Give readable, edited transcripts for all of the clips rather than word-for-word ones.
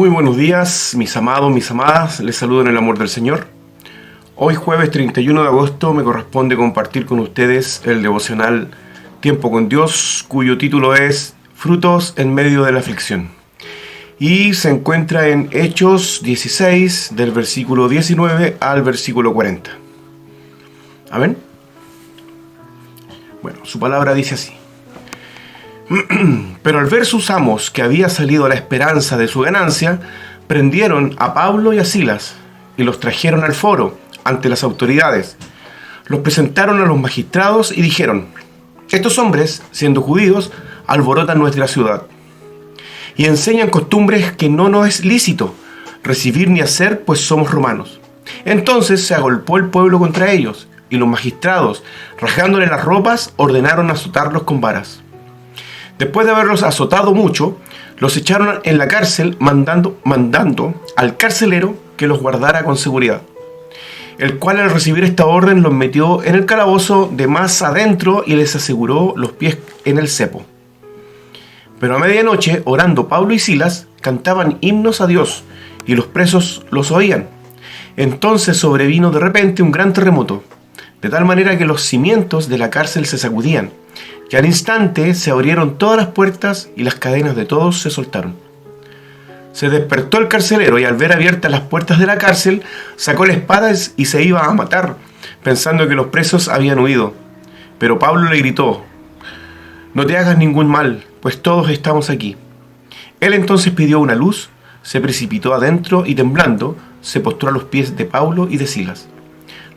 Muy buenos días, mis amados, mis amadas. Les saludo en el amor del Señor. Hoy jueves 31 de agosto me corresponde compartir con ustedes el devocional Tiempo con Dios, cuyo título es Frutos en medio de la aflicción. Y se encuentra en Hechos 16, del versículo 19 al versículo 40. Amén. Bueno, su palabra dice así. Pero al ver sus amos que había salido la esperanza de su ganancia, prendieron a Pablo y a Silas y los trajeron al foro ante las autoridades. Los presentaron a los magistrados y dijeron: estos hombres, siendo judíos, alborotan nuestra ciudad y enseñan costumbres que no nos es lícito recibir ni hacer, pues somos romanos. Entonces se agolpó el pueblo contra ellos, y los magistrados, rasgándole las ropas, ordenaron azotarlos con varas. Después de haberlos azotado mucho, los echaron en la cárcel, mandando al carcelero que los guardara con seguridad, el cual al recibir esta orden los metió en el calabozo de más adentro y les aseguró los pies en el cepo. Pero a medianoche, orando Pablo y Silas, cantaban himnos a Dios, y los presos los oían. Entonces sobrevino de repente un gran terremoto, de tal manera que los cimientos de la cárcel se sacudían, que al instante se abrieron todas las puertas y las cadenas de todos se soltaron. Se despertó el carcelero y al ver abiertas las puertas de la cárcel, sacó la espada y se iba a matar, pensando que los presos habían huido. Pero Pablo le gritó: no te hagas ningún mal, pues todos estamos aquí. Él entonces pidió una luz, se precipitó adentro y temblando, se postró a los pies de Pablo y de Silas.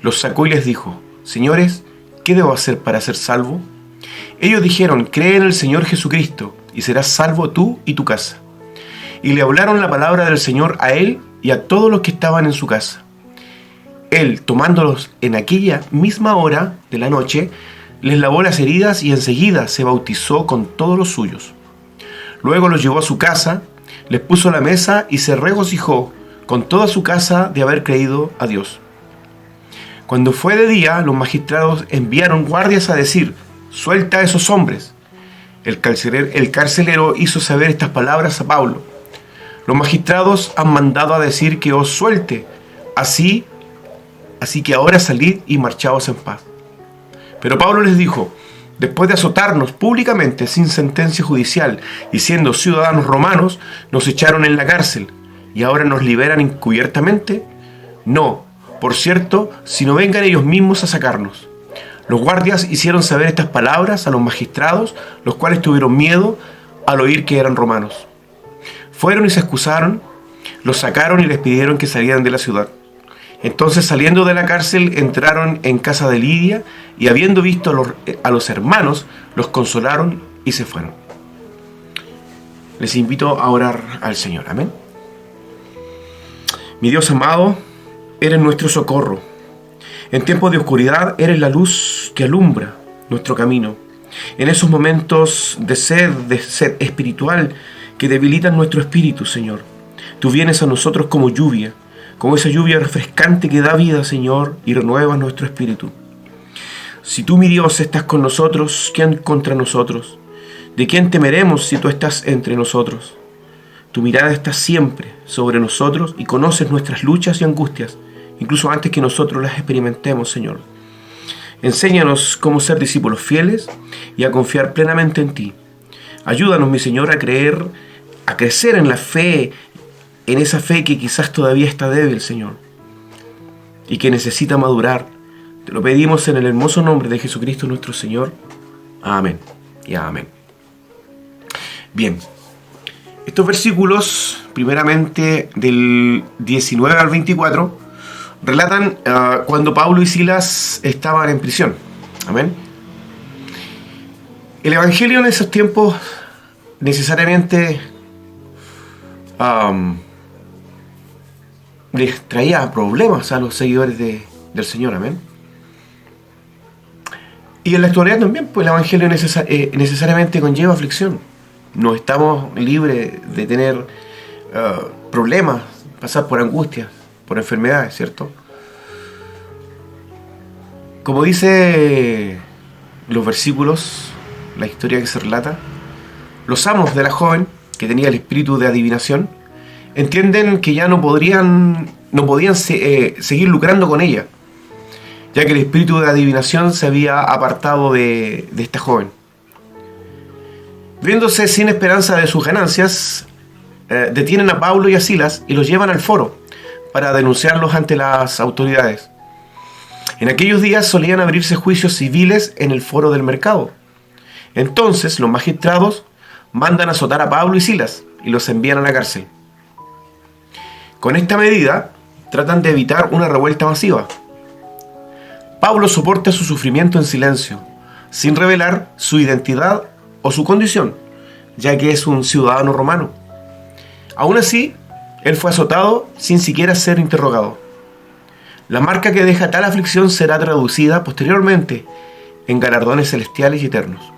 Los sacó y les dijo: señores, ¿qué debo hacer para ser salvo? Ellos dijeron: cree en el Señor Jesucristo, y serás salvo tú y tu casa. Y le hablaron la palabra del Señor a él y a todos los que estaban en su casa. Él, tomándolos en aquella misma hora de la noche, les lavó las heridas y enseguida se bautizó con todos los suyos. Luego los llevó a su casa, les puso la mesa y se regocijó con toda su casa de haber creído a Dios. Cuando fue de día, los magistrados enviaron guardias a decir: suelta a esos hombres. El carcelero hizo saber estas palabras a Pablo: los magistrados han mandado a decir que os suelte, así que ahora salid y marchaos en paz. Pero Pablo les dijo: después de azotarnos públicamente sin sentencia judicial y siendo ciudadanos romanos, nos echaron en la cárcel, ¿y ahora nos liberan encubiertamente? No, por cierto, sino vengan ellos mismos a sacarnos. Los guardias hicieron saber estas palabras a los magistrados, los cuales tuvieron miedo al oír que eran romanos. Fueron y se excusaron, los sacaron y les pidieron que salieran de la ciudad. Entonces, saliendo de la cárcel, entraron en casa de Lidia y, habiendo visto a los hermanos, los consolaron y se fueron. Les invito a orar al Señor. Amén. Mi Dios amado, eres nuestro socorro. En tiempos de oscuridad eres la luz que alumbra nuestro camino. En esos momentos de sed espiritual que debilitan nuestro espíritu, Señor, tú vienes a nosotros como lluvia, como esa lluvia refrescante que da vida, Señor, y renueva nuestro espíritu. Si tú, mi Dios, estás con nosotros, ¿quién contra nosotros? ¿De quién temeremos si tú estás entre nosotros? Tu mirada está siempre sobre nosotros y conoces nuestras luchas y angustias, incluso antes que nosotros las experimentemos, Señor. Enséñanos cómo ser discípulos fieles y a confiar plenamente en ti. Ayúdanos, mi Señor, a crecer en la fe, en esa fe que quizás todavía está débil, Señor, y que necesita madurar. Te lo pedimos en el hermoso nombre de Jesucristo nuestro Señor. Amén y amén. Bien, estos versículos, primeramente del 19 al 24, relatan cuando Pablo y Silas estaban en prisión. Amén. El evangelio en esos tiempos necesariamente les traía problemas a los seguidores del Señor. Amén. Y en la actualidad también, pues el evangelio necesariamente conlleva aflicción. No estamos libres de tener problemas, pasar por angustias, por enfermedades, ¿cierto? Como dice los versículos, la historia que se relata, los amos de la joven, que tenía el espíritu de adivinación, entienden que ya no podían seguir lucrando con ella, ya que el espíritu de adivinación se había apartado de esta joven. Viéndose sin esperanza de sus ganancias, detienen a Pablo y a Silas y los llevan al foro para denunciarlos ante las autoridades. En aquellos días solían abrirse juicios civiles en el foro del mercado. Entonces los magistrados mandan azotar a Pablo y Silas y los envían a la cárcel. Con esta medida tratan de evitar una revuelta masiva. Pablo soporta su sufrimiento en silencio, sin revelar su identidad o su condición, ya que es un ciudadano romano. Aún así, él fue azotado sin siquiera ser interrogado. La marca que deja tal aflicción será traducida posteriormente en galardones celestiales y eternos.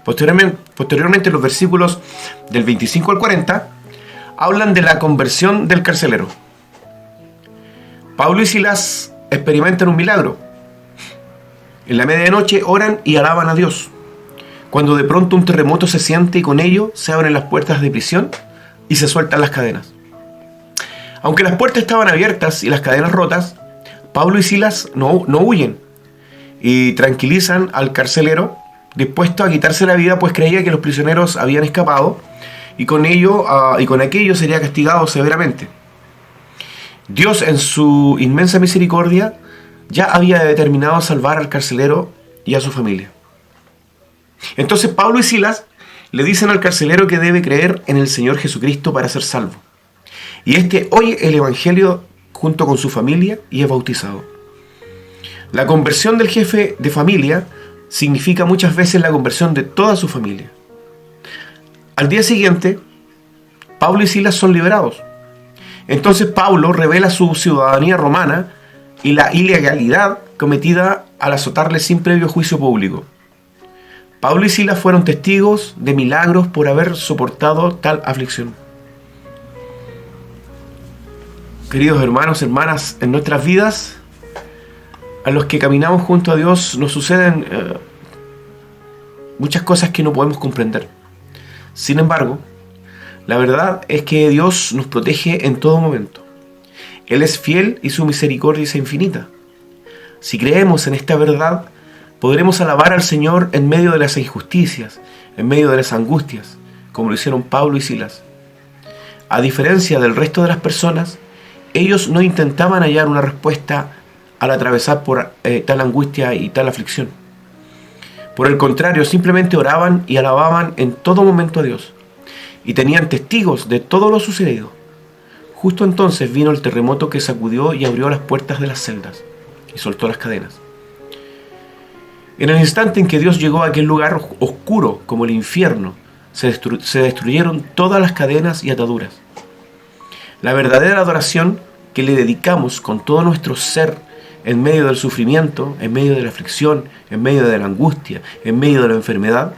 Posteriormente, los versículos del 25 al 40 hablan de la conversión del carcelero. Pablo y Silas experimentan un milagro. En la medianoche oran y alaban a Dios, cuando de pronto un terremoto se siente y con ello se abren las puertas de prisión y se sueltan las cadenas. Aunque las puertas estaban abiertas y las cadenas rotas, Pablo y Silas no huyen y tranquilizan al carcelero, dispuesto a quitarse la vida, pues creía que los prisioneros habían escapado y con aquello sería castigado severamente. Dios, en su inmensa misericordia, ya había determinado salvar al carcelero y a su familia. Entonces Pablo y Silas le dicen al carcelero que debe creer en el Señor Jesucristo para ser salvo. Y este oye el Evangelio junto con su familia y es bautizado. La conversión del jefe de familia significa muchas veces la conversión de toda su familia. Al día siguiente, Pablo y Silas son liberados. Entonces Pablo revela su ciudadanía romana y la ilegalidad cometida al azotarle sin previo juicio público. Pablo y Silas fueron testigos de milagros por haber soportado tal aflicción. Queridos hermanos, hermanas, en nuestras vidas, a los que caminamos junto a Dios, nos suceden muchas cosas que no podemos comprender. Sin embargo, la verdad es que Dios nos protege en todo momento. Él es fiel y su misericordia es infinita. Si creemos en esta verdad, podremos alabar al Señor en medio de las injusticias, en medio de las angustias, como lo hicieron Pablo y Silas. A diferencia del resto de las personas, ellos no intentaban hallar una respuesta al atravesar por tal angustia y tal aflicción. Por el contrario, simplemente oraban y alababan en todo momento a Dios, y tenían testigos de todo lo sucedido. Justo entonces vino el terremoto que sacudió y abrió las puertas de las celdas, y soltó las cadenas. En el instante en que Dios llegó a aquel lugar oscuro como el infierno, se destruyeron todas las cadenas y ataduras. La verdadera adoración que le dedicamos con todo nuestro ser en medio del sufrimiento, en medio de la aflicción, en medio de la angustia, en medio de la enfermedad,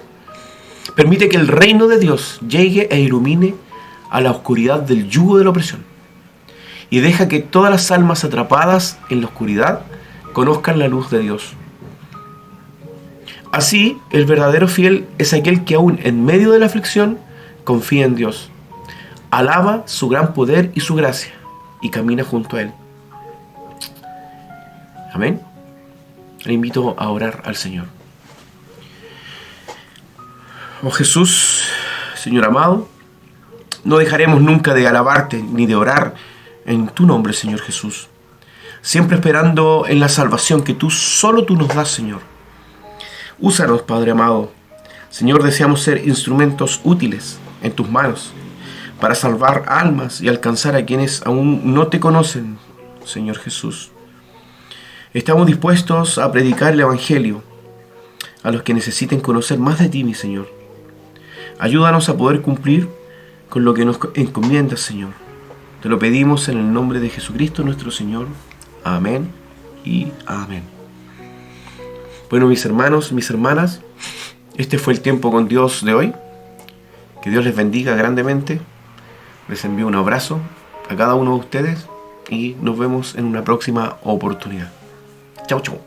permite que el reino de Dios llegue e ilumine a la oscuridad del yugo de la opresión y deja que todas las almas atrapadas en la oscuridad conozcan la luz de Dios. Así, el verdadero fiel es aquel que aún en medio de la aflicción confía en Dios, alaba su gran poder y su gracia y camina junto a Él. Amén. Le invito a orar al Señor. Oh Jesús, Señor amado, no dejaremos nunca de alabarte ni de orar en tu nombre, Señor Jesús, siempre esperando en la salvación que solo tú nos das, Señor. Úsanos, Padre amado. Señor, deseamos ser instrumentos útiles en tus manos para salvar almas y alcanzar a quienes aún no te conocen, Señor Jesús. Estamos dispuestos a predicar el Evangelio a los que necesiten conocer más de ti, mi Señor. Ayúdanos a poder cumplir con lo que nos encomiendas, Señor. Te lo pedimos en el nombre de Jesucristo nuestro Señor. Amén y amén. Bueno, mis hermanos, mis hermanas, este fue el tiempo con Dios de hoy. Que Dios les bendiga grandemente. Les envío un abrazo a cada uno de ustedes y nos vemos en una próxima oportunidad. Chau, chau.